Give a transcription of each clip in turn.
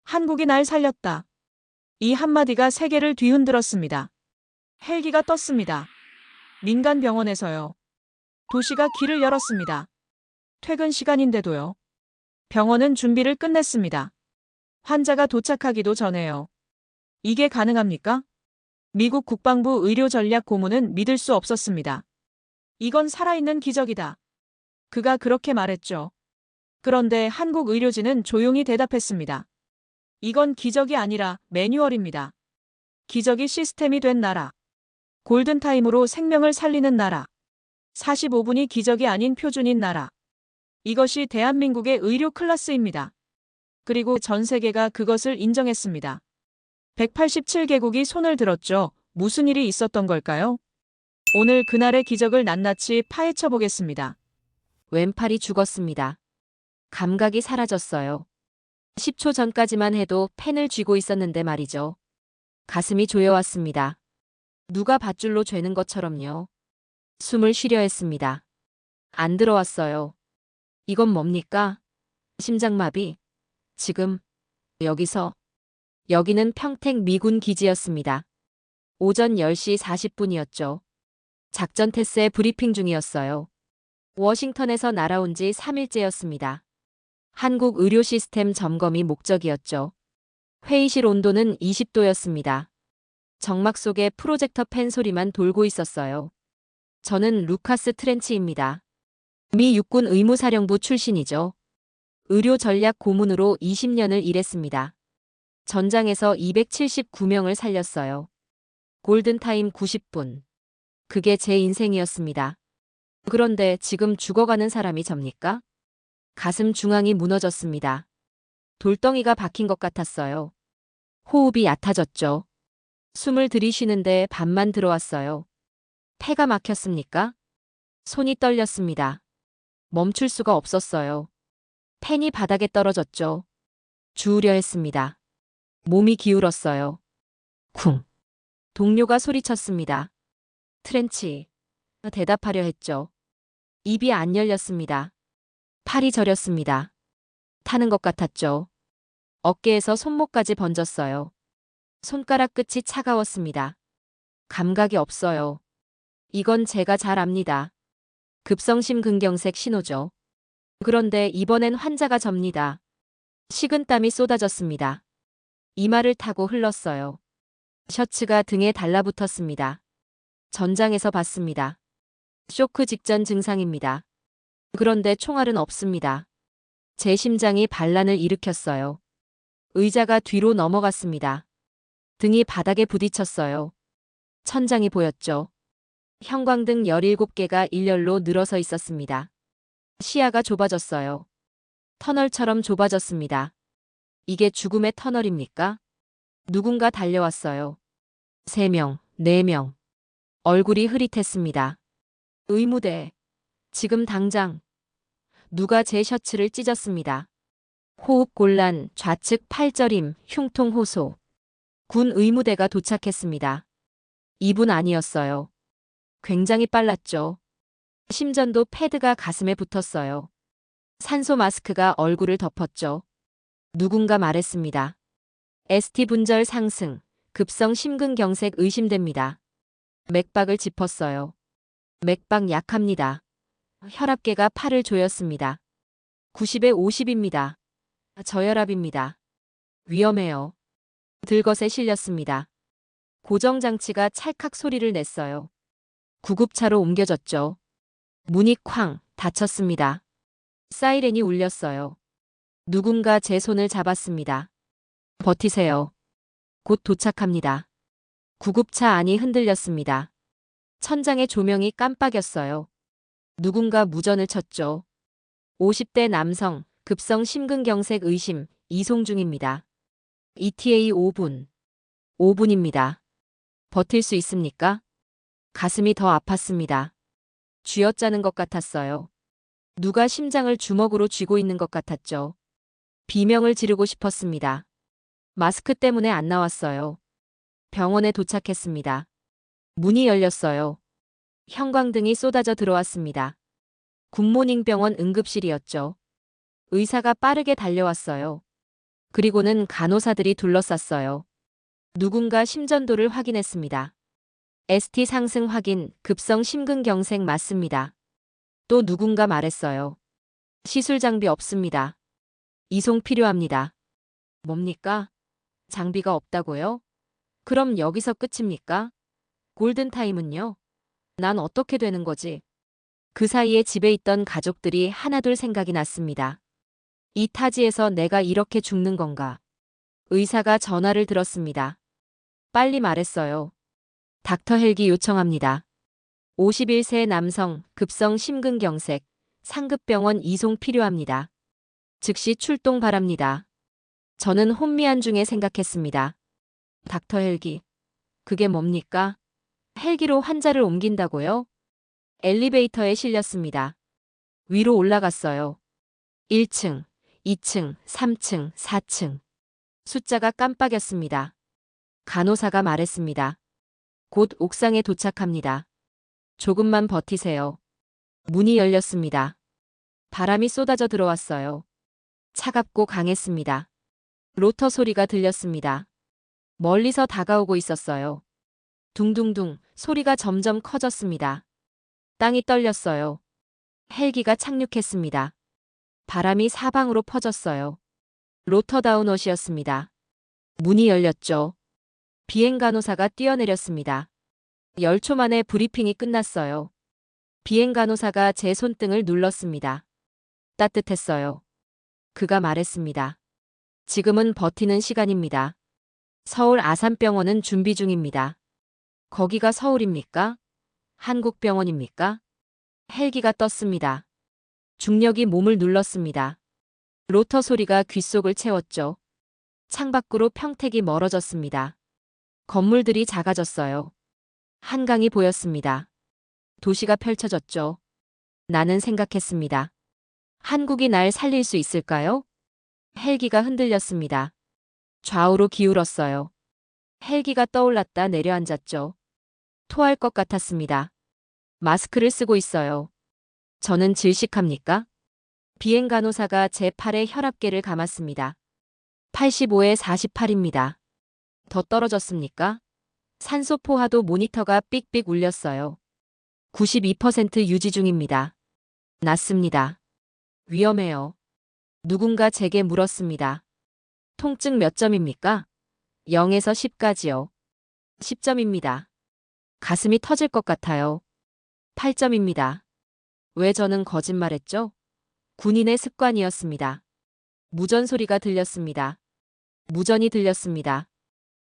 한국이 날 살렸다. 이 한마디가 세계를 뒤흔들었습니다. 헬기가 떴습니다. 민간 병원에서요. 도시가 길을 열었습니다. 퇴근 시간인데도요. 병원은 준비를 끝냈습니다. 환자가 도착하기도 전에요. 이게 가능합니까? 미국 국방부 의료전략 고문은 믿을 수 없었습니다. 이건 살아있는 기적이다. 그가 그렇게 말했죠. 그런데 한국 의료진은 조용히 대답했습니다. 이건 기적이 아니라 매뉴얼입니다. 기적이 시스템이 된 나라. 골든타임으로 생명을 살리는 나라. 45분이 기적이 아닌 표준인 나라. 이것이 대한민국의 의료 클래스입니다. 그리고 전 세계가 그것을 인정했습니다. 187개국이 손을 들었죠. 무슨 일이 있었던 걸까요? 오늘 그날의 기적을 낱낱이 파헤쳐 보겠습니다. 왼팔이 죽었습니다. 감각이 사라졌어요. 10초 전까지만 해도 펜을 쥐고 있었는데 말이죠. 가슴이 조여왔습니다. 누가 밧줄로 죄는 것처럼요. 숨을 쉬려 했습니다. 안 들어왔어요. 이건 뭡니까? 심장마비. 지금, 여기서. 여기는 평택 미군 기지였습니다. 오전 10시 40분이었죠. 작전 태세 브리핑 중이었어요. 워싱턴에서 날아온 지 3일째였습니다. 한국 의료 시스템 점검이 목적이었죠. 회의실 온도는 20도였습니다. 정막 속에 프로젝터 펜 소리만 돌고 있었어요. 저는 루카스 트렌치입니다. 미 육군 의무사령부 출신이죠. 의료 전략 고문으로 20년을 일했습니다. 전장에서 279명을 살렸어요. 골든타임 90분. 그게 제 인생이었습니다. 그런데 지금 죽어가는 사람이 접니까? 가슴 중앙이 무너졌습니다. 돌덩이가 박힌 것 같았어요. 호흡이 얕아졌죠. 숨을 들이쉬는데 반만 들어왔어요. 폐가 막혔습니까? 손이 떨렸습니다. 멈출 수가 없었어요. 펜이 바닥에 떨어졌죠. 주우려 했습니다. 몸이 기울었어요. 쿵. 동료가 소리쳤습니다. 트렌치. 대답하려 했죠. 입이 안 열렸습니다. 팔이 저렸습니다. 타는 것 같았죠. 어깨에서 손목까지 번졌어요. 손가락 끝이 차가웠습니다. 감각이 없어요. 이건 제가 잘 압니다. 급성심근경색 신호죠. 그런데 이번엔 환자가 접니다. 식은땀이 쏟아졌습니다. 이마를 타고 흘렀어요. 셔츠가 등에 달라붙었습니다. 전장에서 봤습니다. 쇼크 직전 증상입니다. 그런데 총알은 없습니다. 제 심장이 반란을 일으켰어요. 의자가 뒤로 넘어갔습니다. 등이 바닥에 부딪혔어요. 천장이 보였죠. 형광등 17개가 일렬로 늘어서 있었습니다. 시야가 좁아졌어요. 터널처럼 좁아졌습니다. 이게 죽음의 터널입니까? 누군가 달려왔어요. 3명, 4명. 얼굴이 흐릿했습니다. 의무대. 지금 당장. 누가 제 셔츠를 찢었습니다. 호흡 곤란, 좌측 팔저림, 흉통 호소. 군 의무대가 도착했습니다. 2분 아니었어요. 굉장히 빨랐죠. 심전도 패드가 가슴에 붙었어요. 산소 마스크가 얼굴을 덮었죠. 누군가 말했습니다. ST 분절 상승, 급성 심근경색 의심됩니다. 맥박을 짚었어요. 맥박 약합니다. 혈압계가 팔을 조였습니다. 90에 50입니다. 저혈압입니다. 위험해요. 들것에 실렸습니다. 고정장치가 찰칵 소리를 냈어요. 구급차로 옮겨졌죠. 문이 쾅 닫혔습니다. 사이렌이 울렸어요. 누군가 제 손을 잡았습니다. 버티세요. 곧 도착합니다. 구급차 안이 흔들렸습니다. 천장의 조명이 깜빡였어요. 누군가 무전을 쳤죠. 50대 남성, 급성 심근경색 의심, 이송 중입니다. ETA 5분. 5분입니다. 버틸 수 있습니까? 가슴이 더 아팠습니다. 쥐어짜는 것 같았어요. 누가 심장을 주먹으로 쥐고 있는 것 같았죠. 비명을 지르고 싶었습니다. 마스크 때문에 안 나왔어요. 병원에 도착했습니다. 문이 열렸어요. 형광등이 쏟아져 들어왔습니다. 굿모닝 병원 응급실이었죠. 의사가 빠르게 달려왔어요. 그리고는 간호사들이 둘러쌌어요. 누군가 심전도를 확인했습니다. ST 상승 확인, 급성 심근경색 맞습니다. 또 누군가 말했어요. 시술 장비 없습니다. 이송 필요합니다. 뭡니까? 장비가 없다고요? 그럼 여기서 끝입니까? 골든타임은요? 난 어떻게 되는 거지? 그 사이에 집에 있던 가족들이 하나둘 생각이 났습니다. 이 타지에서 내가 이렇게 죽는 건가? 의사가 전화를 들었습니다. 빨리 말했어요. 닥터 헬기 요청합니다. 51세 남성, 급성 심근경색, 상급병원 이송 필요합니다. 즉시 출동 바랍니다. 저는 혼미한 중에 생각했습니다. 닥터 헬기. 그게 뭡니까? 헬기로 환자를 옮긴다고요? 엘리베이터에 실렸습니다. 위로 올라갔어요. 1층, 2층, 3층, 4층. 숫자가 깜빡였습니다. 간호사가 말했습니다. 곧 옥상에 도착합니다. 조금만 버티세요. 문이 열렸습니다. 바람이 쏟아져 들어왔어요. 차갑고 강했습니다. 로터 소리가 들렸습니다. 멀리서 다가오고 있었어요. 둥둥둥 소리가 점점 커졌습니다. 땅이 떨렸어요. 헬기가 착륙했습니다. 바람이 사방으로 퍼졌어요. 로터다운 옷이었습니다. 문이 열렸죠. 비행 간호사가 뛰어내렸습니다. 10초 만에 브리핑이 끝났어요. 비행 간호사가 제 손등을 눌렀습니다. 따뜻했어요. 그가 말했습니다. 지금은 버티는 시간입니다. 서울 아산병원은 준비 중입니다. 거기가 서울입니까? 한국병원입니까? 헬기가 떴습니다. 중력이 몸을 눌렀습니다. 로터 소리가 귓속을 채웠죠. 창밖으로 평택이 멀어졌습니다. 건물들이 작아졌어요. 한강이 보였습니다. 도시가 펼쳐졌죠. 나는 생각했습니다. 한국이 날 살릴 수 있을까요? 헬기가 흔들렸습니다. 좌우로 기울었어요. 헬기가 떠올랐다 내려앉았죠. 토할 것 같았습니다. 마스크를 쓰고 있어요. 저는 질식합니까? 비행 간호사가 제 팔에 혈압계를 감았습니다. 85에 48입니다. 더 떨어졌습니까? 산소 포화도 모니터가 삑삑 울렸어요. 92% 유지 중입니다. 낮습니다. 위험해요. 누군가 제게 물었습니다. 통증 몇 점입니까? 0에서 10까지요. 10점입니다. 가슴이 터질 것 같아요. 8점입니다. 왜 저는 거짓말했죠? 군인의 습관이었습니다. 무전 소리가 들렸습니다. 무전이 들렸습니다.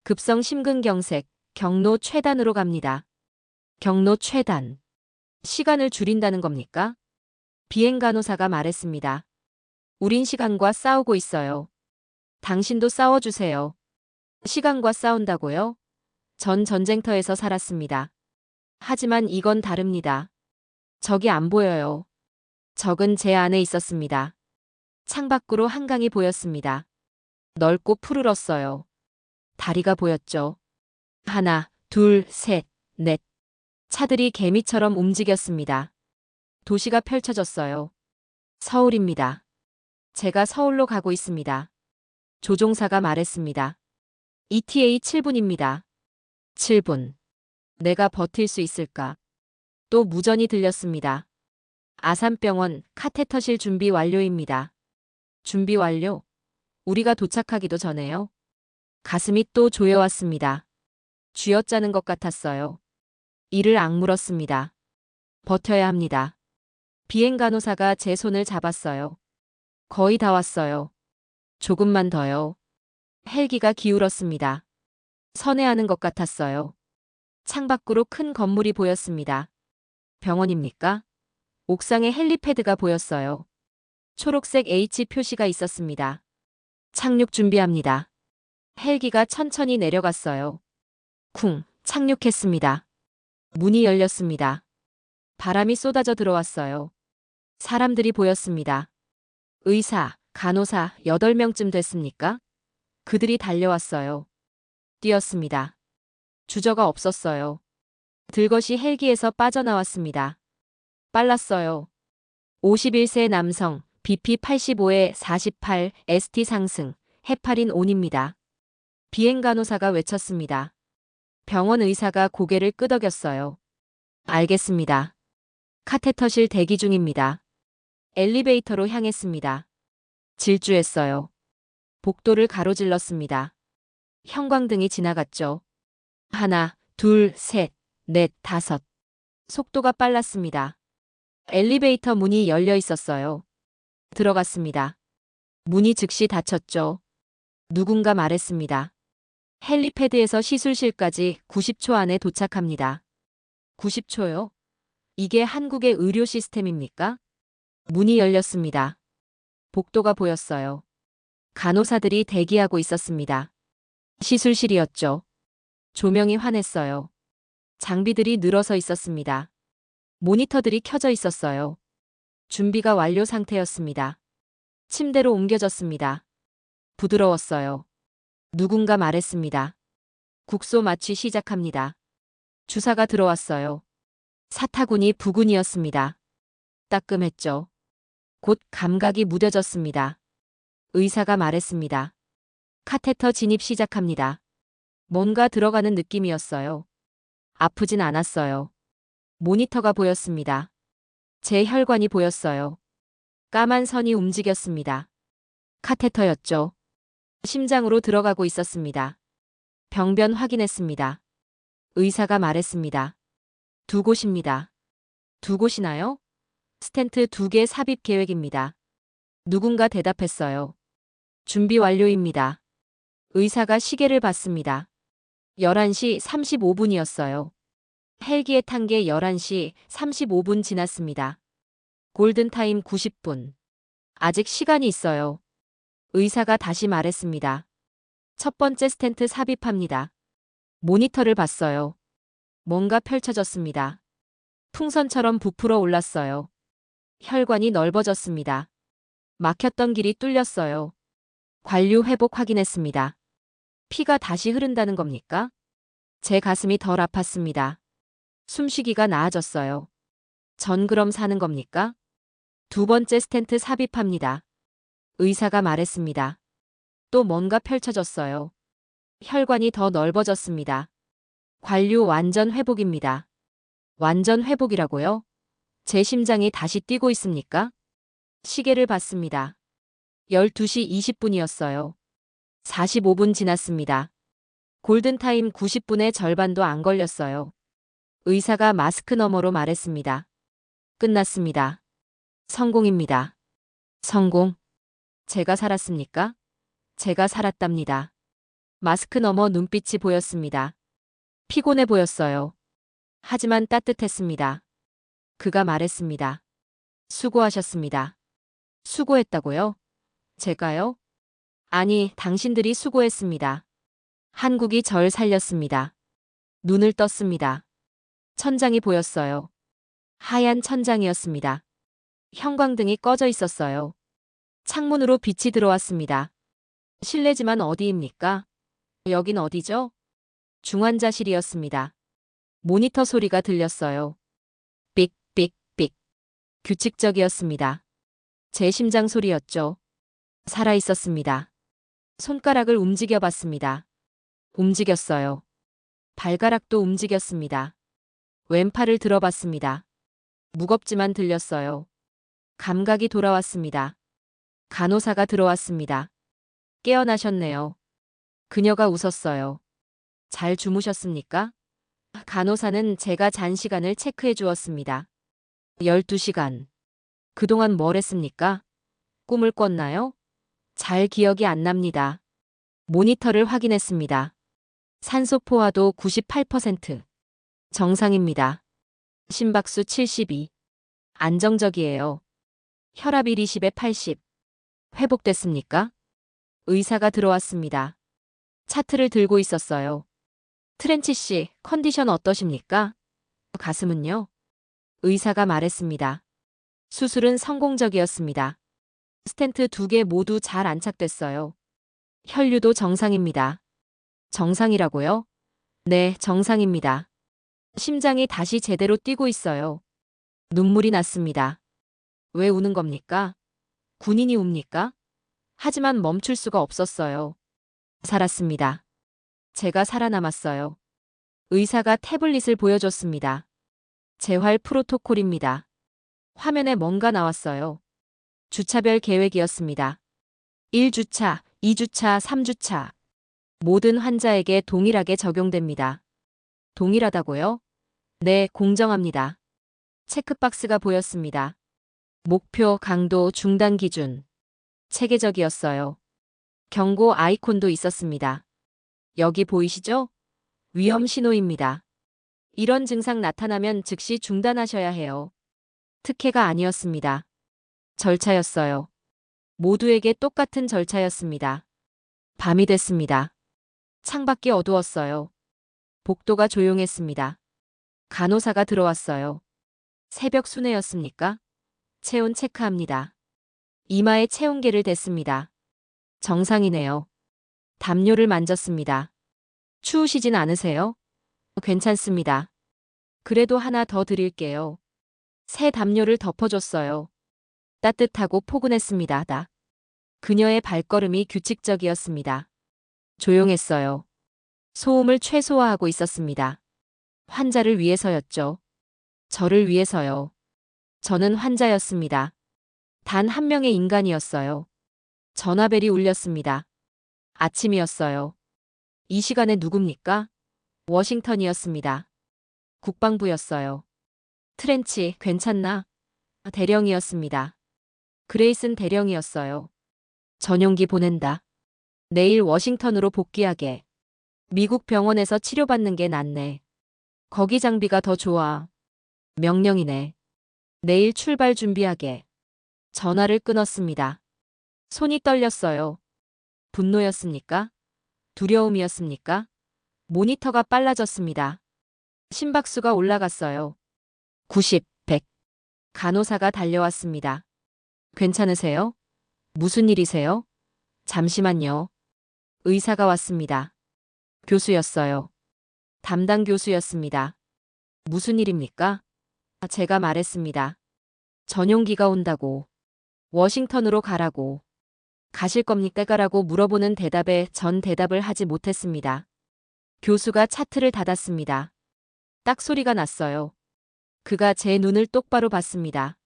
급성 심근경색, 경로 최단으로 갑니다. 경로 최단. 시간을 줄인다는 겁니까? 비행 간호사가 말했습니다. 우린 시간과 싸우고 있어요. 당신도 싸워주세요. 시간과 싸운다고요? 전 전쟁터에서 살았습니다. 하지만 이건 다릅니다. 적이 안 보여요. 적은 제 안에 있었습니다. 창밖으로 한강이 보였습니다. 넓고 푸르렀어요. 다리가 보였죠. 하나, 둘, 셋, 넷. 차들이 개미처럼 움직였습니다. 도시가 펼쳐졌어요. 서울입니다. 제가 서울로 가고 있습니다. 조종사가 말했습니다. ETA 7분입니다. 7분. 내가 버틸 수 있을까? 또 무전이 들렸습니다. 아산병원 카테터실 준비 완료입니다. 준비 완료? 우리가 도착하기도 전에요. 가슴이 또 조여왔습니다. 쥐어짜는 것 같았어요. 이를 악물었습니다. 버텨야 합니다. 비행 간호사가 제 손을 잡았어요. 거의 다 왔어요. 조금만 더요. 헬기가 기울었습니다. 선회하는 것 같았어요. 창밖으로 큰 건물이 보였습니다. 병원입니까? 옥상에 헬리패드가 보였어요. 초록색 H 표시가 있었습니다. 착륙 준비합니다. 헬기가 천천히 내려갔어요. 쿵, 착륙했습니다. 문이 열렸습니다. 바람이 쏟아져 들어왔어요. 사람들이 보였습니다. 의사, 간호사 8명쯤 됐습니까? 그들이 달려왔어요. 뛰었습니다. 주저가 없었어요. 들것이 헬기에서 빠져나왔습니다. 빨랐어요. 51세 남성, BP 85에 48, ST 상승, 헤파린 온입니다. 비행 간호사가 외쳤습니다. 병원 의사가 고개를 끄덕였어요. 알겠습니다. 카테터실 대기 중입니다. 엘리베이터로 향했습니다. 질주했어요. 복도를 가로질렀습니다. 형광등이 지나갔죠. 하나, 둘, 셋, 넷, 다섯. 속도가 빨랐습니다. 엘리베이터 문이 열려 있었어요. 들어갔습니다. 문이 즉시 닫혔죠. 누군가 말했습니다. 헬리패드에서 시술실까지 90초 안에 도착합니다. 90초요? 이게 한국의 의료 시스템입니까? 문이 열렸습니다. 복도가 보였어요. 간호사들이 대기하고 있었습니다. 시술실이었죠. 조명이 환했어요. 장비들이 늘어서 있었습니다. 모니터들이 켜져 있었어요. 준비가 완료 상태였습니다. 침대로 옮겨졌습니다. 부드러웠어요. 누군가 말했습니다. 국소 마취 시작합니다. 주사가 들어왔어요. 사타구니 부근이었습니다. 따끔했죠. 곧 감각이 무뎌졌습니다. 의사가 말했습니다. 카테터 진입 시작합니다. 뭔가 들어가는 느낌이었어요. 아프진 않았어요. 모니터가 보였습니다. 제 혈관이 보였어요. 까만 선이 움직였습니다. 카테터였죠. 심장으로 들어가고 있었습니다. 병변 확인했습니다. 의사가 말했습니다. 두 곳입니다. 두 곳이나요? 스텐트 2개 삽입 계획입니다. 누군가 대답했어요. 준비 완료입니다. 의사가 시계를 봤습니다. 11시 35분이었어요. 헬기에 탄 게 11시 35분 지났습니다. 골든타임 90분. 아직 시간이 있어요. 의사가 다시 말했습니다. 첫 번째 스텐트 삽입합니다. 모니터를 봤어요. 뭔가 펼쳐졌습니다. 풍선처럼 부풀어 올랐어요. 혈관이 넓어졌습니다. 막혔던 길이 뚫렸어요. 관류 회복 확인했습니다. 피가 다시 흐른다는 겁니까? 제 가슴이 덜 아팠습니다. 숨쉬기가 나아졌어요. 전 그럼 사는 겁니까? 두 번째 스텐트 삽입합니다. 의사가 말했습니다. 또 뭔가 펼쳐졌어요. 혈관이 더 넓어졌습니다. 관류 완전 회복입니다. 완전 회복이라고요? 제 심장이 다시 뛰고 있습니까? 시계를 봤습니다. 12시 20분이었어요. 45분 지났습니다. 골든타임 90분의 절반도 안 걸렸어요. 의사가 마스크 너머로 말했습니다. 끝났습니다. 성공입니다. 성공. 제가 살았습니까? 제가 살았답니다. 마스크 너머 눈빛이 보였습니다. 피곤해 보였어요. 하지만 따뜻했습니다. 그가 말했습니다. 수고하셨습니다. 수고했다고요? 제가요? 아니, 당신들이 수고했습니다. 한국이 절 살렸습니다. 눈을 떴습니다. 천장이 보였어요. 하얀 천장이었습니다. 형광등이 꺼져 있었어요. 창문으로 빛이 들어왔습니다. 실례지만 어디입니까? 여긴 어디죠? 중환자실이었습니다. 모니터 소리가 들렸어요. 삑삑삑. 규칙적이었습니다. 제 심장 소리였죠. 살아 있었습니다. 손가락을 움직여 봤습니다. 움직였어요. 발가락도 움직였습니다. 왼팔을 들어봤습니다. 무겁지만 들렸어요. 감각이 돌아왔습니다. 간호사가 들어왔습니다. 깨어나셨네요. 그녀가 웃었어요. 잘 주무셨습니까? 간호사는 제가 잔 시간을 체크해 주었습니다. 12시간. 그동안 뭘 했습니까? 꿈을 꿨나요? 잘 기억이 안 납니다. 모니터를 확인했습니다. 산소 포화도 98%. 정상입니다. 심박수 72. 안정적이에요. 혈압 120에 80. 회복됐습니까? 의사가 들어왔습니다. 차트를 들고 있었어요. 트렌치 씨, 컨디션 어떠십니까? 가슴은요? 의사가 말했습니다. 수술은 성공적이었습니다. 스텐트 2개 모두 잘 안착됐어요. 혈류도 정상입니다. 정상이라고요? 네, 정상입니다. 심장이 다시 제대로 뛰고 있어요. 눈물이 났습니다. 왜 우는 겁니까? 군인이 웁니까? 하지만 멈출 수가 없었어요. 살았습니다. 제가 살아남았어요. 의사가 태블릿을 보여줬습니다. 재활 프로토콜입니다. 화면에 뭔가 나왔어요. 주차별 계획이었습니다. 1주차, 2주차, 3주차. 모든 환자에게 동일하게 적용됩니다. 동일하다고요? 네, 공정합니다. 체크박스가 보였습니다. 목표, 강도, 중단 기준. 체계적이었어요. 경고 아이콘도 있었습니다. 여기 보이시죠? 위험 신호입니다. 이런 증상 나타나면 즉시 중단하셔야 해요. 특혜가 아니었습니다. 절차였어요. 모두에게 똑같은 절차였습니다. 밤이 됐습니다. 창밖이 어두웠어요. 복도가 조용했습니다. 간호사가 들어왔어요. 새벽 순회였습니까? 체온 체크합니다. 이마에 체온계를 댔습니다. 정상이네요. 담요를 만졌습니다. 추우시진 않으세요? 괜찮습니다. 그래도 하나 더 드릴게요. 새 담요를 덮어줬어요. 따뜻하고 포근했습니다. 그녀의 발걸음이 규칙적이었습니다. 조용했어요. 소음을 최소화하고 있었습니다. 환자를 위해서였죠. 저를 위해서요. 저는 환자였습니다. 단 한 명의 인간이었어요. 전화벨이 울렸습니다. 아침이었어요. 이 시간에 누굽니까? 워싱턴이었습니다. 국방부였어요. 트렌치, 괜찮나? 대령이었습니다. 그레이슨 대령이었어요. 전용기 보낸다. 내일 워싱턴으로 복귀하게. 미국 병원에서 치료받는 게 낫네. 거기 장비가 더 좋아. 명령이네. 내일 출발 준비하게. 전화를 끊었습니다. 손이 떨렸어요. 분노였습니까? 두려움이었습니까? 모니터가 빨라졌습니다. 심박수가 올라갔어요. 90, 100. 간호사가 달려왔습니다. 괜찮으세요? 무슨 일이세요? 잠시만요. 의사가 왔습니다. 교수였어요. 담당 교수였습니다. 무슨 일입니까? 제가 말했습니다. 전용기가 온다고. 워싱턴으로 가라고. 가실 겁니까? 가라고 물어보는 대답에 전 대답을 하지 못했습니다. 교수가 차트를 닫았습니다. 딱 소리가 났어요. 그가 제 눈을 똑바로 봤습니다.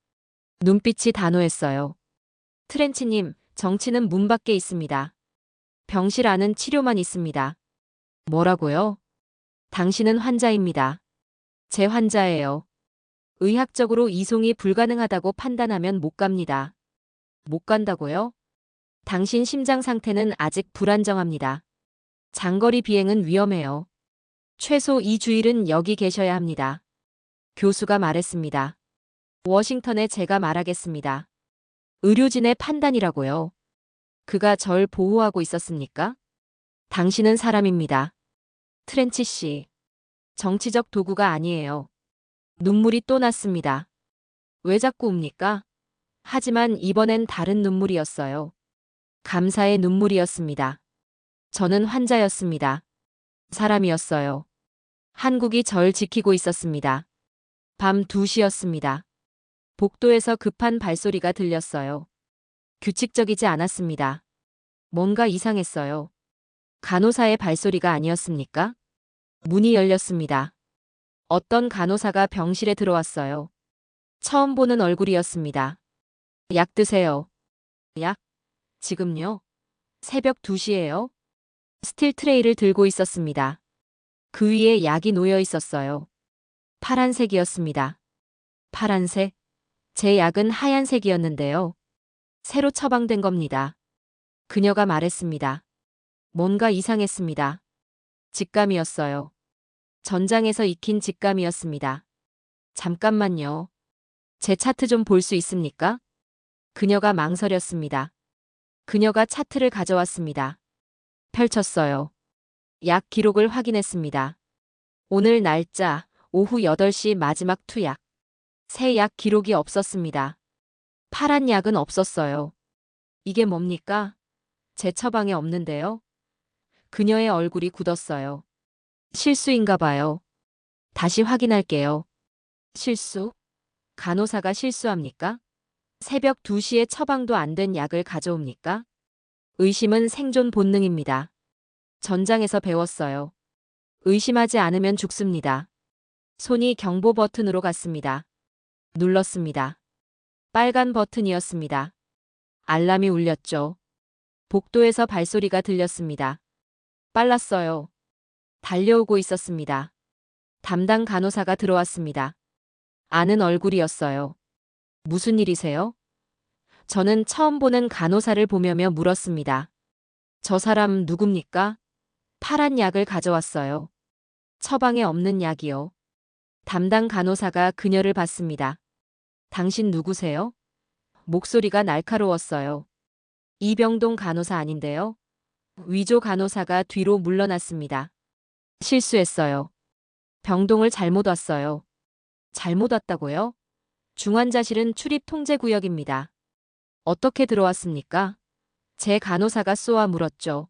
눈빛이 단호했어요. 트렌치님, 정치는 문 밖에 있습니다. 병실 안은 치료만 있습니다. 뭐라고요? 당신은 환자입니다. 제 환자예요. 의학적으로 이송이 불가능하다고 판단하면 못 갑니다. 못 간다고요? 당신 심장 상태는 아직 불안정합니다. 장거리 비행은 위험해요. 최소 2주일은 여기 계셔야 합니다. 교수가 말했습니다. 워싱턴에 제가 말하겠습니다. 의료진의 판단이라고요. 그가 절 보호하고 있었습니까? 당신은 사람입니다. 트렌치 씨. 정치적 도구가 아니에요. 눈물이 또 났습니다. 왜 자꾸 웁니까? 하지만 이번엔 다른 눈물이었어요. 감사의 눈물이었습니다. 저는 환자였습니다. 사람이었어요. 한국이 절 지키고 있었습니다. 밤 2시였습니다. 복도에서 급한 발소리가 들렸어요. 규칙적이지 않았습니다. 뭔가 이상했어요. 간호사의 발소리가 아니었습니까? 문이 열렸습니다. 어떤 간호사가 병실에 들어왔어요. 처음 보는 얼굴이었습니다. 약 드세요. 약? 지금요? 새벽 2시예요? 스틸 트레이를 들고 있었습니다. 그 위에 약이 놓여 있었어요. 파란색이었습니다. 파란색? 제 약은 하얀색이었는데요. 새로 처방된 겁니다. 그녀가 말했습니다. 뭔가 이상했습니다. 직감이었어요. 전장에서 익힌 직감이었습니다. 잠깐만요. 제 차트 좀 볼 수 있습니까? 그녀가 망설였습니다. 그녀가 차트를 가져왔습니다. 펼쳤어요. 약 기록을 확인했습니다. 오늘 날짜, 오후 8시 마지막 투약. 새 약 기록이 없었습니다. 파란 약은 없었어요. 이게 뭡니까? 제 처방에 없는데요. 그녀의 얼굴이 굳었어요. 실수인가 봐요. 다시 확인할게요. 실수? 간호사가 실수합니까? 새벽 2시에 처방도 안 된 약을 가져옵니까? 의심은 생존 본능입니다. 전장에서 배웠어요. 의심하지 않으면 죽습니다. 손이 경보 버튼으로 갔습니다. 눌렀습니다. 빨간 버튼이었습니다. 알람이 울렸죠. 복도에서 발소리가 들렸습니다. 빨랐어요. 달려오고 있었습니다. 담당 간호사가 들어왔습니다. 아는 얼굴이었어요. 무슨 일이세요? 저는 처음 보는 간호사를 보며며 물었습니다. 저 사람 누굽니까? 파란 약을 가져왔어요. 처방에 없는 약이요. 담당 간호사가 그녀를 봤습니다. 당신 누구세요? 목소리가 날카로웠어요. 이병동 간호사 아닌데요? 위조 간호사가 뒤로 물러났습니다. 실수했어요. 병동을 잘못 왔어요. 잘못 왔다고요? 중환자실은 출입 통제 구역입니다. 어떻게 들어왔습니까? 제 간호사가 쏘아 물었죠.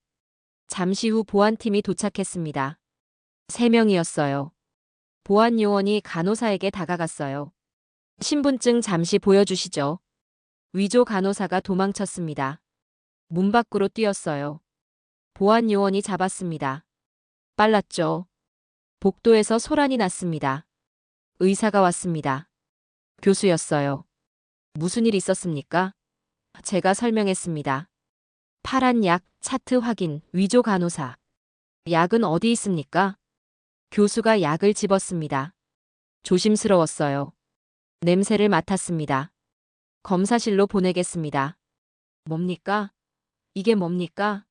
잠시 후 보안팀이 도착했습니다. 3명이었어요. 보안 요원이 간호사에게 다가갔어요. 신분증 잠시 보여주시죠. 위조 간호사가 도망쳤습니다. 문 밖으로 뛰었어요. 보안 요원이 잡았습니다. 빨랐죠. 복도에서 소란이 났습니다. 의사가 왔습니다. 교수였어요. 무슨 일 있었습니까? 제가 설명했습니다. 파란 약, 차트 확인, 위조 간호사. 약은 어디 있습니까? 교수가 약을 집었습니다. 조심스러웠어요. 냄새를 맡았습니다. 검사실로 보내겠습니다. 뭡니까? 이게 뭡니까?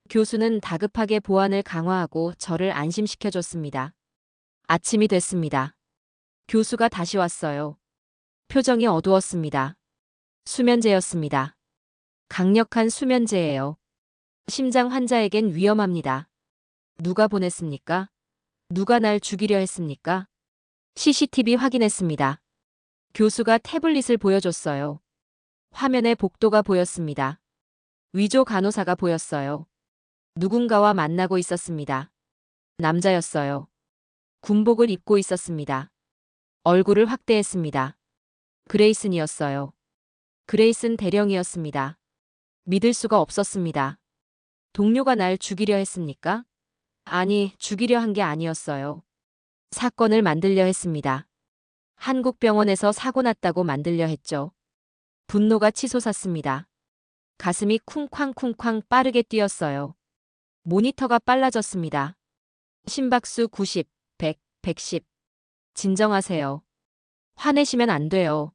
교수는 다급하게 보안을 강화하고 저를 안심시켜줬습니다. 아침이 됐습니다. 교수가 다시 왔어요. 표정이 어두웠습니다. 수면제였습니다. 강력한 수면제예요. 심장 환자에겐 위험합니다. 누가 보냈습니까? 누가 날 죽이려 했습니까? CCTV 확인했습니다. 교수가 태블릿을 보여줬어요. 화면에 복도가 보였습니다. 위조 간호사가 보였어요. 누군가와 만나고 있었습니다. 남자였어요. 군복을 입고 있었습니다. 얼굴을 확대했습니다. 그레이슨이었어요. 그레이슨 대령이었습니다. 믿을 수가 없었습니다. 동료가 날 죽이려 했습니까? 아니, 죽이려 한 게 아니었어요. 사건을 만들려 했습니다. 한국병원에서 사고 났다고 만들려 했죠. 분노가 치솟았습니다. 가슴이 쿵쾅쿵쾅 빠르게 뛰었어요. 모니터가 빨라졌습니다. 심박수 90, 100, 110. 진정하세요. 화내시면 안 돼요.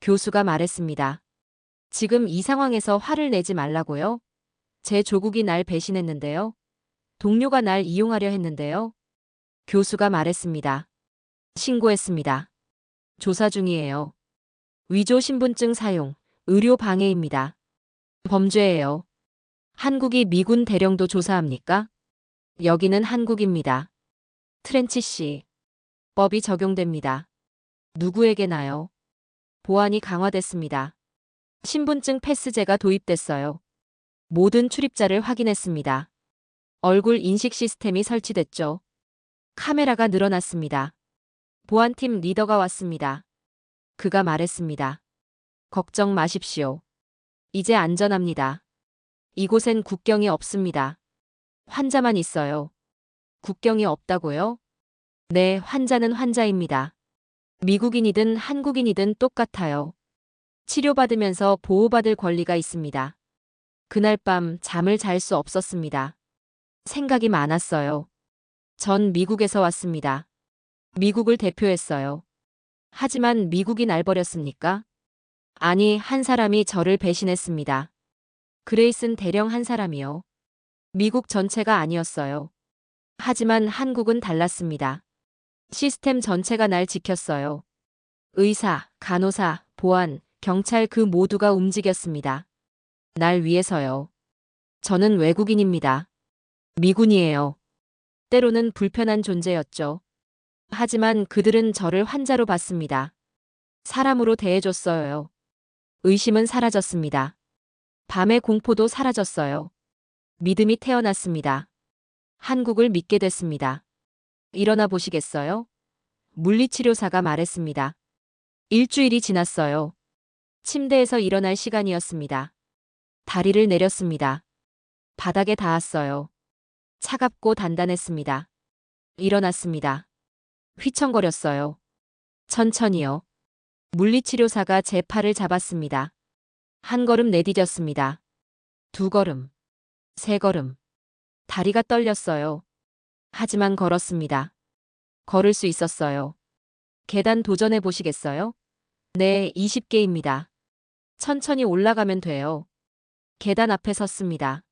교수가 말했습니다. 지금 이 상황에서 화를 내지 말라고요? 제 조국이 날 배신했는데요. 동료가 날 이용하려 했는데요. 교수가 말했습니다. 신고했습니다. 조사 중이에요. 위조 신분증 사용, 의료 방해입니다. 범죄예요. 한국이 미군 대령도 조사합니까? 여기는 한국입니다. 트렌치 씨. 법이 적용됩니다. 누구에게나요? 보안이 강화됐습니다. 신분증 패스제가 도입됐어요. 모든 출입자를 확인했습니다. 얼굴 인식 시스템이 설치됐죠. 카메라가 늘어났습니다. 보안팀 리더가 왔습니다. 그가 말했습니다. 걱정 마십시오. 이제 안전합니다. 이곳엔 국경이 없습니다. 환자만 있어요. 국경이 없다고요? 네, 환자는 환자입니다. 미국인이든 한국인이든 똑같아요. 치료받으면서 보호받을 권리가 있습니다. 그날 밤 잠을 잘 수 없었습니다. 생각이 많았어요. 전 미국에서 왔습니다. 미국을 대표했어요. 하지만 미국이 날 버렸습니까? 아니, 한 사람이 저를 배신했습니다. 그레이슨 대령 한 사람이요. 미국 전체가 아니었어요. 하지만 한국은 달랐습니다. 시스템 전체가 날 지켰어요. 의사, 간호사, 보안, 경찰 그 모두가 움직였습니다. 날 위해서요. 저는 외국인입니다. 미군이에요. 때로는 불편한 존재였죠. 하지만 그들은 저를 환자로 봤습니다. 사람으로 대해줬어요. 의심은 사라졌습니다. 밤의 공포도 사라졌어요. 믿음이 태어났습니다. 한국을 믿게 됐습니다. 일어나 보시겠어요? 물리치료사가 말했습니다. 일주일이 지났어요. 침대에서 일어날 시간이었습니다. 다리를 내렸습니다. 바닥에 닿았어요. 차갑고 단단했습니다. 일어났습니다. 휘청거렸어요. 천천히요. 물리치료사가 제 팔을 잡았습니다. 한 걸음 내디뎠습니다. 두 걸음, 세 걸음. 다리가 떨렸어요. 하지만 걸었습니다. 걸을 수 있었어요. 계단 도전해 보시겠어요? 네, 20개입니다. 천천히 올라가면 돼요. 계단 앞에 섰습니다.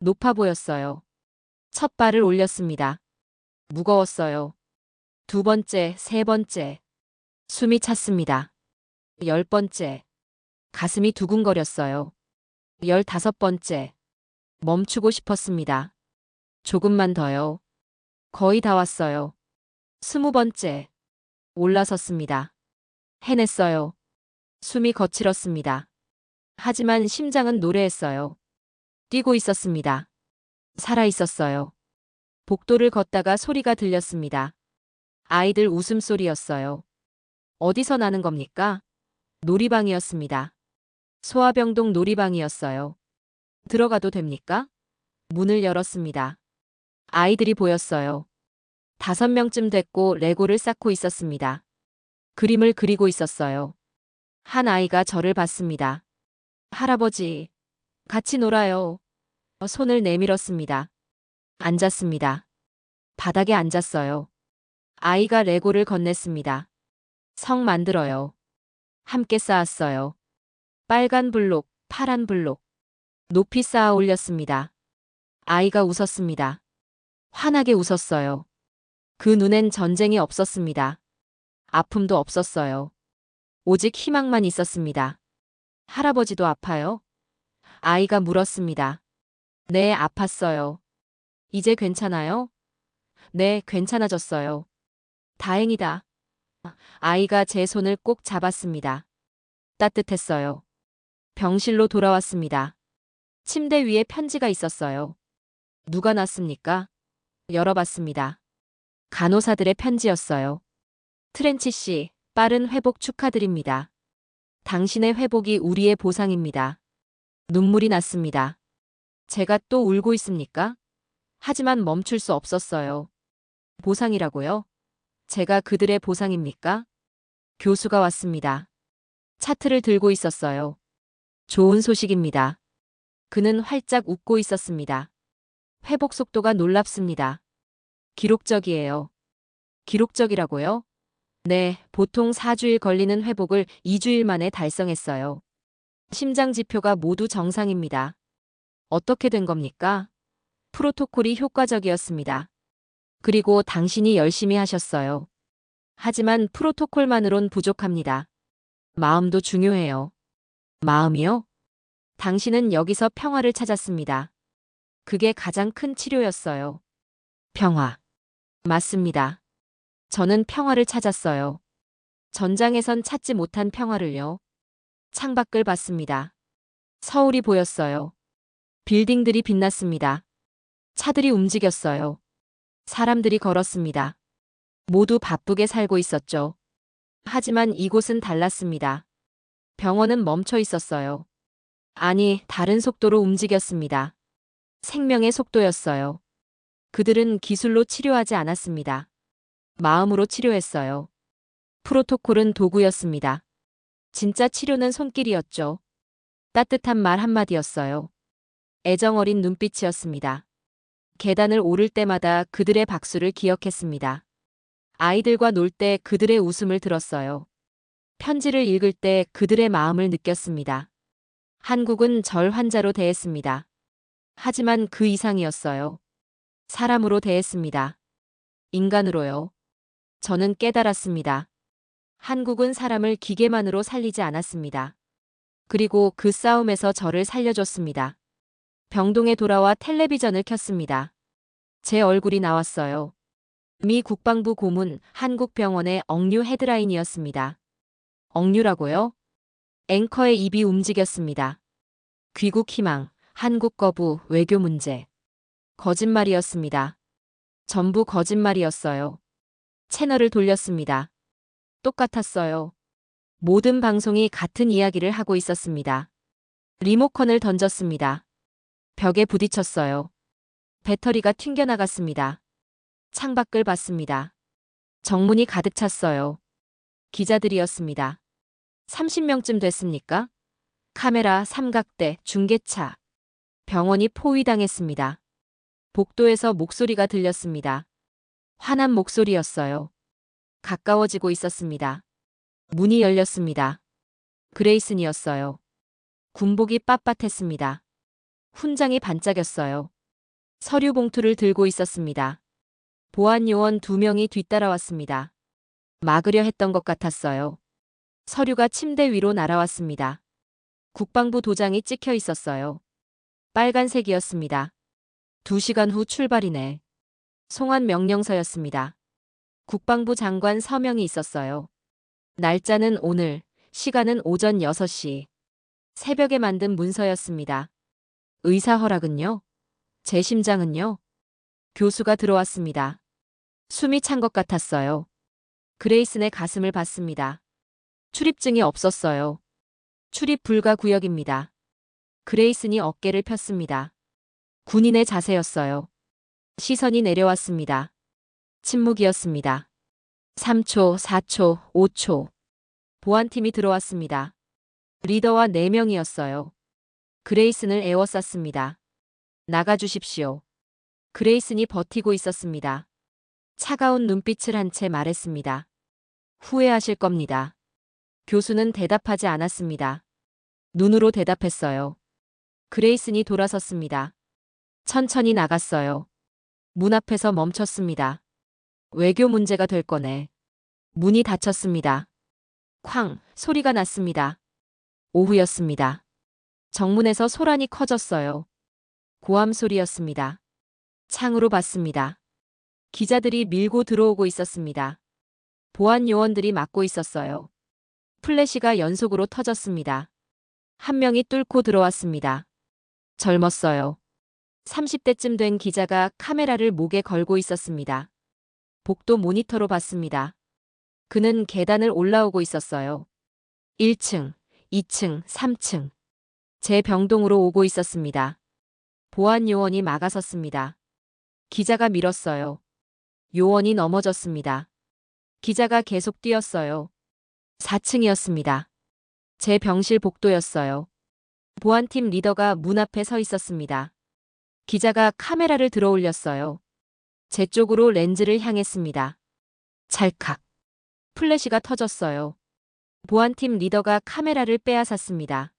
높아 보였어요. 첫 발을 올렸습니다. 무거웠어요. 두 번째, 세 번째. 숨이 찼습니다. 10번째. 가슴이 두근거렸어요. 15번째. 멈추고 싶었습니다. 조금만 더요. 거의 다 왔어요. 20번째. 올라섰습니다. 해냈어요. 숨이 거칠었습니다. 하지만 심장은 노래했어요. 뛰고 있었습니다. 살아 있었어요. 복도를 걷다가 소리가 들렸습니다. 아이들 웃음소리였어요. 어디서 나는 겁니까? 놀이방이었습니다. 소아병동 놀이방이었어요. 들어가도 됩니까? 문을 열었습니다. 아이들이 보였어요. 5명쯤 됐고 레고를 쌓고 있었습니다. 그림을 그리고 있었어요. 한 아이가 저를 봤습니다. 할아버지, 같이 놀아요. 손을 내밀었습니다. 앉았습니다. 바닥에 앉았어요. 아이가 레고를 건넸습니다. 성 만들어요. 함께 쌓았어요. 빨간 블록, 파란 블록. 높이 쌓아 올렸습니다. 아이가 웃었습니다. 환하게 웃었어요. 그 눈엔 전쟁이 없었습니다. 아픔도 없었어요. 오직 희망만 있었습니다. 할아버지도 아파요? 아이가 물었습니다. 네, 아팠어요. 이제 괜찮아요? 네, 괜찮아졌어요. 다행이다. 아이가 제 손을 꼭 잡았습니다. 따뜻했어요. 병실로 돌아왔습니다. 침대 위에 편지가 있었어요. 누가 놨습니까? 열어봤습니다. 간호사들의 편지였어요. 트렌치 씨, 빠른 회복 축하드립니다. 당신의 회복이 우리의 보상입니다. 눈물이 났습니다. 제가 또 울고 있습니까? 하지만 멈출 수 없었어요. 보상이라고요? 제가 그들의 보상입니까? 교수가 왔습니다. 차트를 들고 있었어요. 좋은 소식입니다. 그는 활짝 웃고 있었습니다. 회복 속도가 놀랍습니다. 기록적이에요. 기록적이라고요? 네, 보통 4주일 걸리는 회복을 2주일 만에 달성했어요. 심장 지표가 모두 정상입니다. 어떻게 된 겁니까? 프로토콜이 효과적이었습니다. 그리고 당신이 열심히 하셨어요. 하지만 프로토콜만으론 부족합니다. 마음도 중요해요. 마음이요? 당신은 여기서 평화를 찾았습니다. 그게 가장 큰 치료였어요. 평화. 맞습니다. 저는 평화를 찾았어요. 전장에선 찾지 못한 평화를요. 창밖을 봤습니다. 서울이 보였어요. 빌딩들이 빛났습니다. 차들이 움직였어요. 사람들이 걸었습니다. 모두 바쁘게 살고 있었죠. 하지만 이곳은 달랐습니다. 병원은 멈춰 있었어요. 아니, 다른 속도로 움직였습니다. 생명의 속도였어요. 그들은 기술로 치료하지 않았습니다. 마음으로 치료했어요. 프로토콜은 도구였습니다. 진짜 치료는 손길이었죠. 따뜻한 말 한마디였어요. 애정어린 눈빛이었습니다. 계단을 오를 때마다 그들의 박수를 기억했습니다. 아이들과 놀 때 그들의 웃음을 들었어요. 편지를 읽을 때 그들의 마음을 느꼈습니다. 한국은 절 환자로 대했습니다. 하지만 그 이상이었어요. 사람으로 대했습니다. 인간으로요. 저는 깨달았습니다. 한국은 사람을 기계만으로 살리지 않았습니다. 그리고 그 싸움에서 저를 살려줬습니다. 병동에 돌아와 텔레비전을 켰습니다. 제 얼굴이 나왔어요. 미 국방부 고문 한국병원의 억류 헤드라인이었습니다. 억류라고요? 앵커의 입이 움직였습니다. 귀국 희망, 한국 거부, 외교 문제. 거짓말이었습니다. 전부 거짓말이었어요. 채널을 돌렸습니다. 똑같았어요. 모든 방송이 같은 이야기를 하고 있었습니다. 리모컨을 던졌습니다. 벽에 부딪혔어요. 배터리가 튕겨나갔습니다. 창밖을 봤습니다. 정문이 가득 찼어요. 기자들이었습니다. 30명쯤 됐습니까? 카메라, 삼각대, 중계차. 병원이 포위당했습니다. 복도에서 목소리가 들렸습니다. 화난 목소리였어요. 가까워지고 있었습니다. 문이 열렸습니다. 그레이슨이었어요. 군복이 빳빳했습니다. 훈장이 반짝였어요. 서류 봉투를 들고 있었습니다. 보안 요원 2명이 뒤따라왔습니다. 막으려 했던 것 같았어요. 서류가 침대 위로 날아왔습니다. 국방부 도장이 찍혀 있었어요. 빨간색이었습니다. 2시간 후 출발이네. 송환 명령서였습니다. 국방부 장관 서명이 있었어요. 날짜는 오늘, 시간은 오전 6시. 새벽에 만든 문서였습니다. 의사 허락은요? 제 심장은요? 교수가 들어왔습니다. 숨이 찬 것 같았어요. 그레이슨의 가슴을 봤습니다. 출입증이 없었어요. 출입 불가 구역입니다. 그레이슨이 어깨를 폈습니다. 군인의 자세였어요. 시선이 내려왔습니다. 침묵이었습니다. 3초, 4초, 5초. 보안팀이 들어왔습니다. 리더와 4명이었어요. 그레이슨을 에워쌌습니다. 나가주십시오. 그레이슨이 버티고 있었습니다. 차가운 눈빛을 한 채 말했습니다. 후회하실 겁니다. 교수는 대답하지 않았습니다. 눈으로 대답했어요. 그레이슨이 돌아섰습니다. 천천히 나갔어요. 문 앞에서 멈췄습니다. 외교 문제가 될 거네. 문이 닫혔습니다. 쾅 소리가 났습니다. 오후였습니다. 정문에서 소란이 커졌어요. 고함 소리였습니다. 창으로 봤습니다. 기자들이 밀고 들어오고 있었습니다. 보안 요원들이 막고 있었어요. 플래시가 연속으로 터졌습니다. 한 명이 뚫고 들어왔습니다. 젊었어요. 30대쯤 된 기자가 카메라를 목에 걸고 있었습니다. 복도 모니터로 봤습니다. 그는 계단을 올라오고 있었어요. 1층, 2층, 3층. 제 병동으로 오고 있었습니다. 보안 요원이 막아섰습니다. 기자가 밀었어요. 요원이 넘어졌습니다. 기자가 계속 뛰었어요. 4층이었습니다. 제 병실 복도였어요. 보안팀 리더가 문 앞에 서 있었습니다. 기자가 카메라를 들어 올렸어요. 제 쪽으로 렌즈를 향했습니다. 찰칵. 플래시가 터졌어요. 보안팀 리더가 카메라를 빼앗았습니다.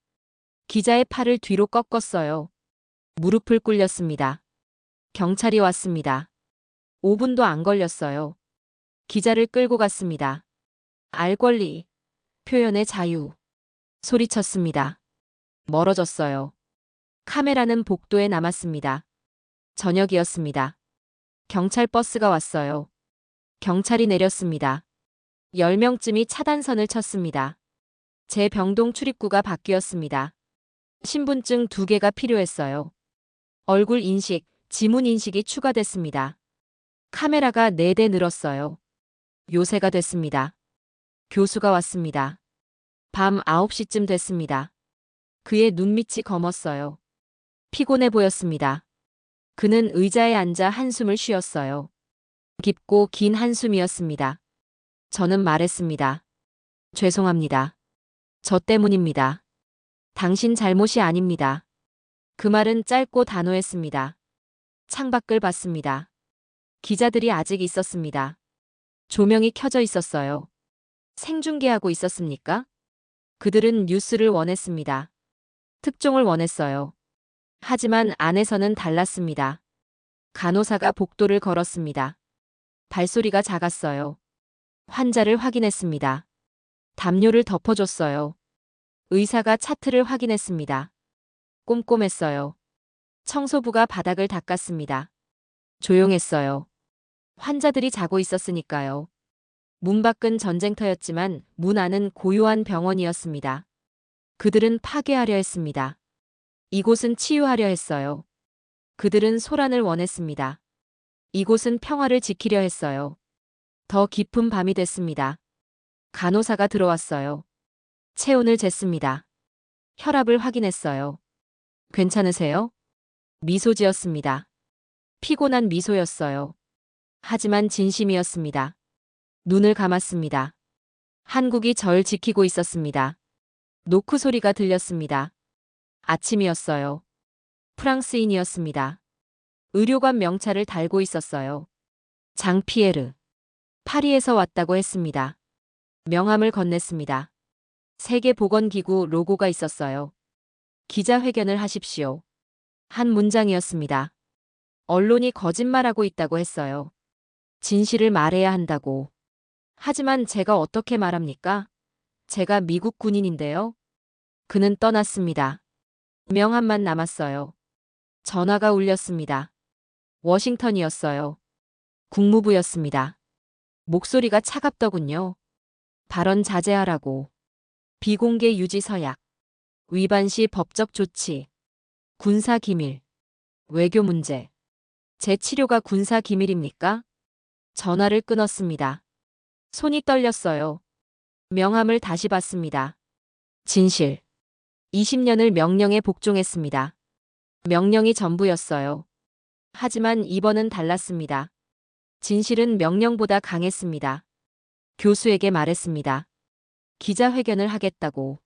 기자의 팔을 뒤로 꺾었어요. 무릎을 꿇렸습니다. 경찰이 왔습니다. 5분도 안 걸렸어요. 기자를 끌고 갔습니다. 알 권리, 표현의 자유. 소리쳤습니다. 멀어졌어요. 카메라는 복도에 남았습니다. 저녁이었습니다. 경찰 버스가 왔어요. 경찰이 내렸습니다. 10명쯤이 차단선을 쳤습니다. 제 병동 출입구가 바뀌었습니다. 신분증 2개가 필요했어요. 얼굴 인식, 지문 인식이 추가됐습니다. 카메라가 4대 늘었어요. 요새가 됐습니다. 교수가 왔습니다. 밤 9시쯤 됐습니다. 그의 눈밑이 검었어요. 피곤해 보였습니다. 그는 의자에 앉아 한숨을 쉬었어요. 깊고 긴 한숨이었습니다. 저는 말했습니다. 죄송합니다. 저 때문입니다. 당신 잘못이 아닙니다. 그 말은 짧고 단호했습니다. 창밖을 봤습니다. 기자들이 아직 있었습니다. 조명이 켜져 있었어요. 생중계하고 있었습니까? 그들은 뉴스를 원했습니다. 특종을 원했어요. 하지만 안에서는 달랐습니다. 간호사가 복도를 걸었습니다. 발소리가 작았어요. 환자를 확인했습니다. 담요를 덮어줬어요. 의사가 차트를 확인했습니다. 꼼꼼했어요. 청소부가 바닥을 닦았습니다. 조용했어요. 환자들이 자고 있었으니까요. 문 밖은 전쟁터였지만 문 안은 고요한 병원이었습니다. 그들은 파괴하려 했습니다. 이곳은 치유하려 했어요. 그들은 소란을 원했습니다. 이곳은 평화를 지키려 했어요. 더 깊은 밤이 됐습니다. 간호사가 들어왔어요. 체온을 쟀습니다. 혈압을 확인했어요. 괜찮으세요? 미소 지었습니다. 피곤한 미소였어요. 하지만 진심이었습니다. 눈을 감았습니다. 한국이 절 지키고 있었습니다. 노크 소리가 들렸습니다. 아침이었어요. 프랑스인이었습니다. 의료관 명찰을 달고 있었어요. 장 피에르. 파리에서 왔다고 했습니다. 명함을 건넸습니다. 세계보건기구 로고가 있었어요. 기자회견을 하십시오. 한 문장이었습니다. 언론이 거짓말하고 있다고 했어요. 진실을 말해야 한다고. 하지만 제가 어떻게 말합니까? 제가 미국 군인인데요. 그는 떠났습니다. 명함만 남았어요. 전화가 울렸습니다. 워싱턴이었어요. 국무부였습니다. 목소리가 차갑더군요. 발언 자제하라고. 비공개 유지 서약. 위반 시 법적 조치. 군사 기밀. 외교 문제. 제 치료가 군사 기밀입니까? 전화를 끊었습니다. 손이 떨렸어요. 명함을 다시 봤습니다. 진실. 20년을 명령에 복종했습니다. 명령이 전부였어요. 하지만 이번은 달랐습니다. 진실은 명령보다 강했습니다. 교수에게 말했습니다. 기자회견을 하겠다고.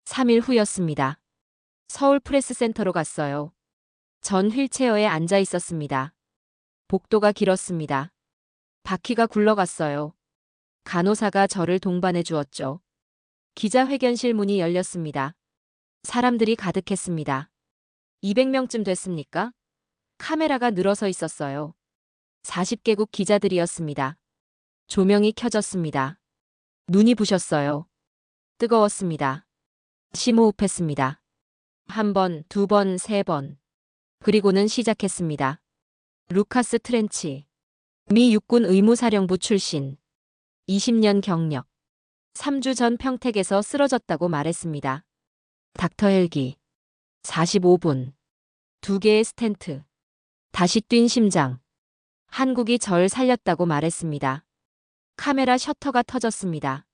3일 후였습니다. 서울 프레스센터로 갔어요. 전 휠체어에 앉아 있었습니다. 복도가 길었습니다. 바퀴가 굴러갔어요. 간호사가 저를 동반해 주었죠. 기자회견실 문이 열렸습니다. 사람들이 가득했습니다. 200명쯤 됐습니까? 카메라가 늘어서 있었어요. 40개국 기자들이었습니다. 조명이 켜졌습니다. 눈이 부셨어요. 뜨거웠습니다. 심호흡했습니다. 한 번, 두 번, 세 번. 그리고는 시작했습니다. 루카스 트렌치. 미 육군 의무사령부 출신. 20년 경력. 3주 전 평택에서 쓰러졌다고 말했습니다. 닥터 헬기. 45분. 2개의 스텐트. 다시 뛴 심장. 한국이 절 살렸다고 말했습니다. 카메라 셔터가 터졌습니다.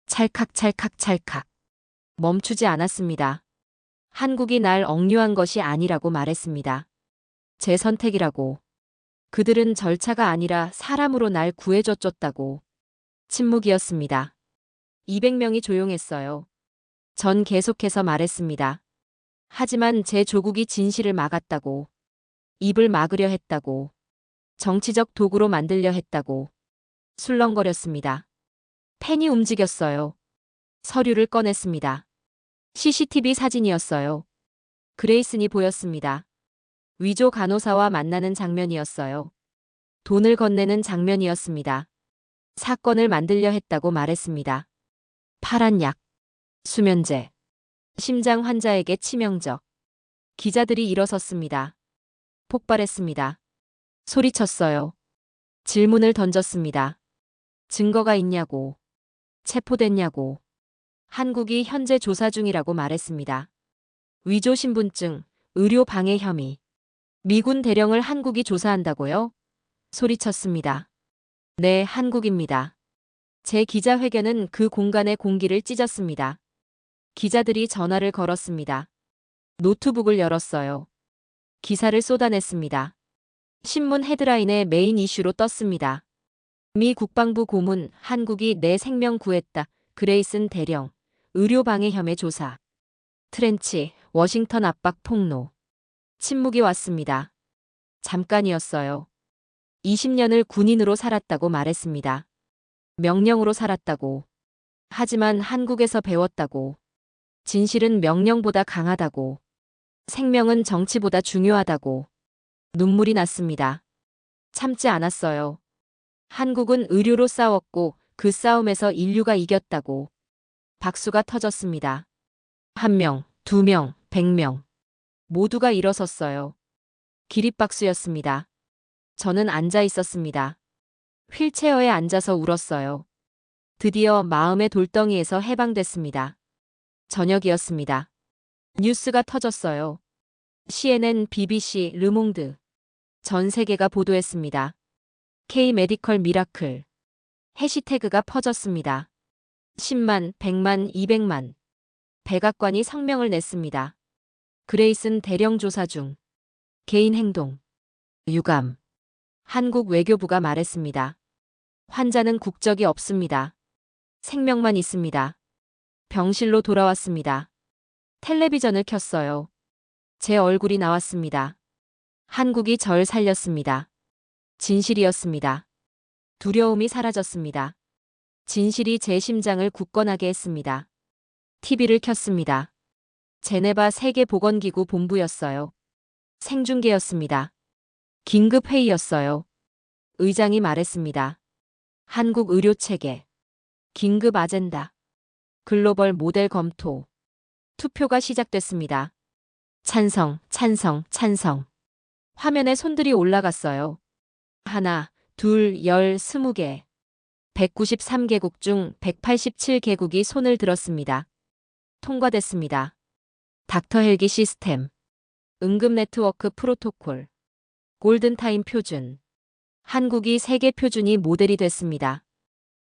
찰칵찰칵찰칵. 멈추지 않았습니다. 한국이 날 억류한 것이 아니라고 말했습니다. 제 선택이라고. 그들은 절차가 아니라 사람으로 날 구해줬다고. 침묵이었습니다. 200명이 조용했어요. 전 계속해서 말했습니다. 하지만 제 조국이 진실을 막았다고. 입을 막으려 했다고. 정치적 도구로 만들려 했다고. 술렁거렸습니다. 펜이 움직였어요. 서류를 꺼냈습니다. CCTV 사진이었어요. 그레이슨이 보였습니다. 위조 간호사와 만나는 장면이었어요. 돈을 건네는 장면이었습니다. 사건을 만들려 했다고 말했습니다. 파란 약, 수면제, 심장 환자에게 치명적. 기자들이 일어섰습니다. 폭발했습니다. 소리쳤어요. 질문을 던졌습니다. 증거가 있냐고. 체포됐냐고. 한국이 현재 조사 중이라고 말했습니다. 위조 신분증, 의료 방해 혐의. 미군 대령을 한국이 조사한다고요? 소리쳤습니다. 네, 한국입니다. 제 기자회견은 그 공간의 공기를 찢었습니다. 기자들이 전화를 걸었습니다. 노트북을 열었어요. 기사를 쏟아냈습니다. 신문 헤드라인에 메인 이슈로 떴습니다. 미 국방부 고문, 한국이 내 생명 구했다. 그레이슨 대령, 의료방해 혐의 조사. 트렌치, 워싱턴 압박 폭로. 침묵이 왔습니다. 잠깐이었어요. 20년을 군인으로 살았다고 말했습니다. 명령으로 살았다고. 하지만 한국에서 배웠다고. 진실은 명령보다 강하다고. 생명은 정치보다 중요하다고. 눈물이 났습니다. 참지 않았어요. 한국은 의료로 싸웠고 그 싸움에서 인류가 이겼다고. 박수가 터졌습니다. 1명, 2명, 100명. 모두가 일어섰어요. 기립박수였습니다. 저는 앉아 있었습니다. 휠체어에 앉아서 울었어요. 드디어 마음의 돌덩이에서 해방됐습니다. 저녁이었습니다. 뉴스가 터졌어요. CNN, BBC, 르몽드. 전 세계가 보도했습니다. K-메디컬 미라클. 해시태그가 퍼졌습니다. 10만, 100만, 200만. 백악관이 성명을 냈습니다. 그레이슨 대령 조사 중. 개인 행동. 유감. 한국 외교부가 말했습니다. 환자는 국적이 없습니다. 생명만 있습니다. 병실로 돌아왔습니다. 텔레비전을 켰어요. 제 얼굴이 나왔습니다. 한국이 절 살렸습니다. 진실이었습니다. 두려움이 사라졌습니다. 진실이 제 심장을 굳건하게 했습니다. TV를 켰습니다. 제네바 세계보건기구 본부였어요. 생중계였습니다. 긴급 회의였어요. 의장이 말했습니다. 한국 의료 체계. 긴급 아젠다. 글로벌 모델 검토. 투표가 시작됐습니다. 찬성, 찬성, 찬성. 화면에 손들이 올라갔어요. 하나, 둘, 열, 20개. 193개국 중 187개국이 손을 들었습니다. 통과됐습니다. 닥터 헬기 시스템. 응급 네트워크 프로토콜. 골든타임 표준. 한국이 세계 표준이 모델이 됐습니다.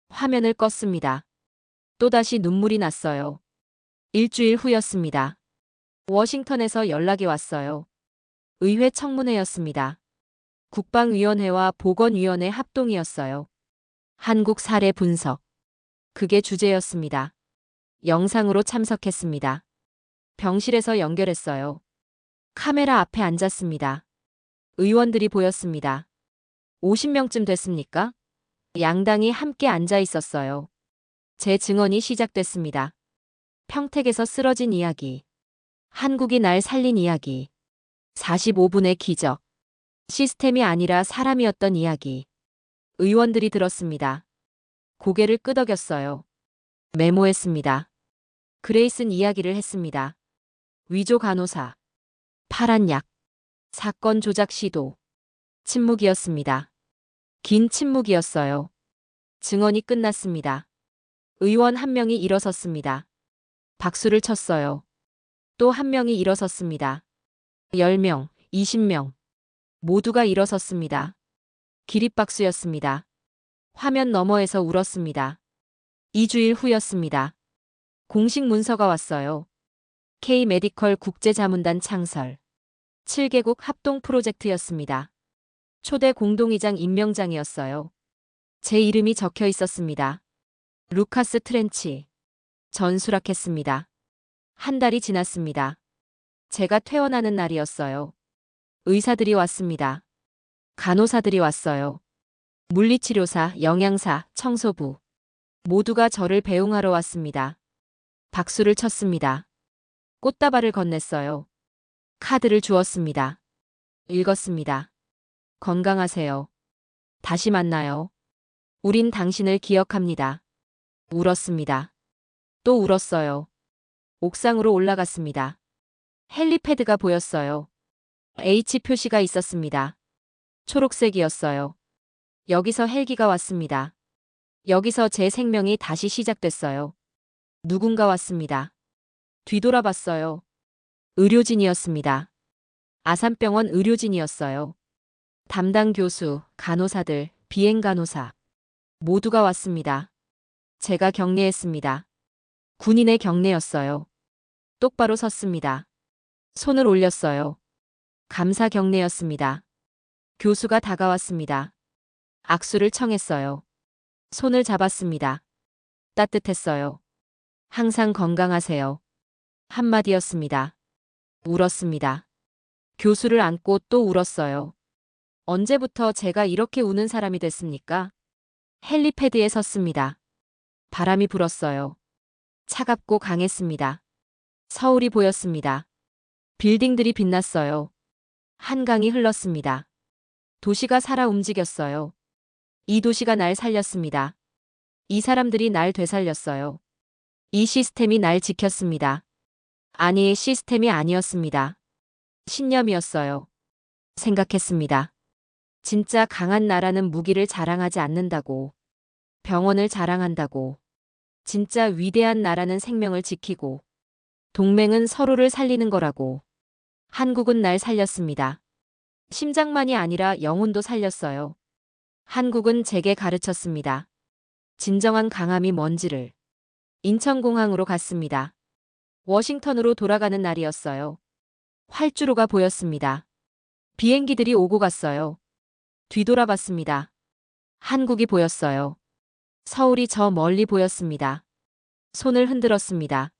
화면을 껐습니다. 또다시 눈물이 났어요. 일주일 후였습니다. 워싱턴에서 연락이 왔어요. 의회 청문회였습니다. 국방위원회와 보건위원회 합동이었어요. 한국 사례 분석. 그게 주제였습니다. 영상으로 참석했습니다. 병실에서 연결했어요. 카메라 앞에 앉았습니다. 의원들이 보였습니다. 50명쯤 됐습니까? 양당이 함께 앉아 있었어요. 제 증언이 시작됐습니다. 평택에서 쓰러진 이야기. 한국이 날 살린 이야기. 45분의 기적. 시스템이 아니라 사람이었던 이야기. 의원들이 들었습니다. 고개를 끄덕였어요. 메모했습니다. 그레이슨 이야기를 했습니다. 위조 간호사. 파란 약. 사건 조작 시도. 침묵이었습니다. 긴 침묵이었어요. 증언이 끝났습니다. 의원 한 명이 일어섰습니다. 박수를 쳤어요. 또 한 명이 일어섰습니다. 10명, 20명. 모두가 일어섰습니다. 기립박수였습니다. 화면 너머에서 울었습니다. 2주일 후였습니다. 공식 문서가 왔어요. K-메디컬 국제자문단 창설. 7개국 합동 프로젝트였습니다. 초대 공동의장 임명장이었어요. 제 이름이 적혀 있었습니다. 루카스 트렌치. 전 수락했습니다. 한 달이 지났습니다. 제가 퇴원하는 날이었어요. 의사들이 왔습니다. 간호사들이 왔어요. 물리치료사, 영양사, 청소부. 모두가 저를 배웅하러 왔습니다. 박수를 쳤습니다. 꽃다발을 건넸어요. 카드를 주었습니다. 읽었습니다. 건강하세요. 다시 만나요. 우린 당신을 기억합니다. 울었습니다. 또 울었어요. 옥상으로 올라갔습니다. 헬리패드가 보였어요. H 표시가 있었습니다. 초록색이었어요. 여기서 헬기가 왔습니다. 여기서 제 생명이 다시 시작됐어요. 누군가 왔습니다. 뒤돌아봤어요. 의료진이었습니다. 아산병원 의료진이었어요. 담당 교수, 간호사들, 비행간호사. 모두가 왔습니다. 제가 격려했습니다. 군인의 격려였어요. 똑바로 섰습니다. 손을 올렸어요. 감사 격려였습니다. 교수가 다가왔습니다. 악수를 청했어요. 손을 잡았습니다. 따뜻했어요. 항상 건강하세요. 한마디였습니다. 울었습니다. 교수를 안고 또 울었어요. 언제부터 제가 이렇게 우는 사람이 됐습니까? 헬리패드에 섰습니다. 바람이 불었어요. 차갑고 강했습니다. 서울이 보였습니다. 빌딩들이 빛났어요. 한강이 흘렀습니다. 도시가 살아 움직였어요. 이 도시가 날 살렸습니다. 이 사람들이 날 되살렸어요. 이 시스템이 날 지켰습니다. 아니, 시스템이 아니었습니다. 신념이었어요. 생각했습니다. 진짜 강한 나라는 무기를 자랑하지 않는다고. 병원을 자랑한다고. 진짜 위대한 나라는 생명을 지키고. 동맹은 서로를 살리는 거라고. 한국은 날 살렸습니다. 심장만이 아니라 영혼도 살렸어요. 한국은 제게 가르쳤습니다. 진정한 강함이 뭔지를. 인천공항으로 갔습니다. 워싱턴으로 돌아가는 날이었어요. 활주로가 보였습니다. 비행기들이 오고 갔어요. 뒤돌아봤습니다. 한국이 보였어요. 서울이 저 멀리 보였습니다. 손을 흔들었습니다.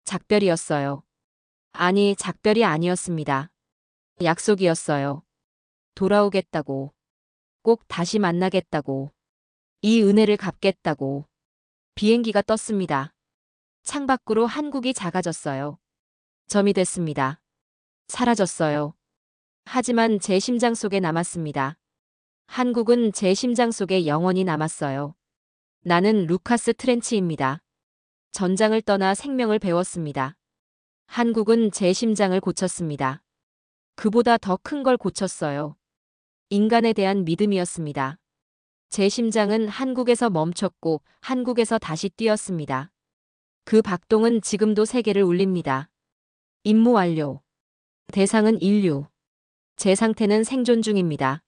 작별이었어요. 아니, 작별이 아니었습니다. 약속이었어요. 돌아오겠다고. 꼭 다시 만나겠다고. 이 은혜를 갚겠다고. 비행기가 떴습니다. 창밖으로 한국이 작아졌어요. 점이 됐습니다. 사라졌어요. 하지만 제 심장 속에 남았습니다. 한국은 제 심장 속에 영원히 남았어요. 나는 루카스 트렌치입니다. 전장을 떠나 생명을 배웠습니다. 한국은 제 심장을 고쳤습니다. 그보다 더 큰 걸 고쳤어요. 인간에 대한 믿음이었습니다. 제 심장은 한국에서 멈췄고 한국에서 다시 뛰었습니다. 그 박동은 지금도 세계를 울립니다. 임무 완료. 대상은 인류. 제 상태는 생존 중입니다.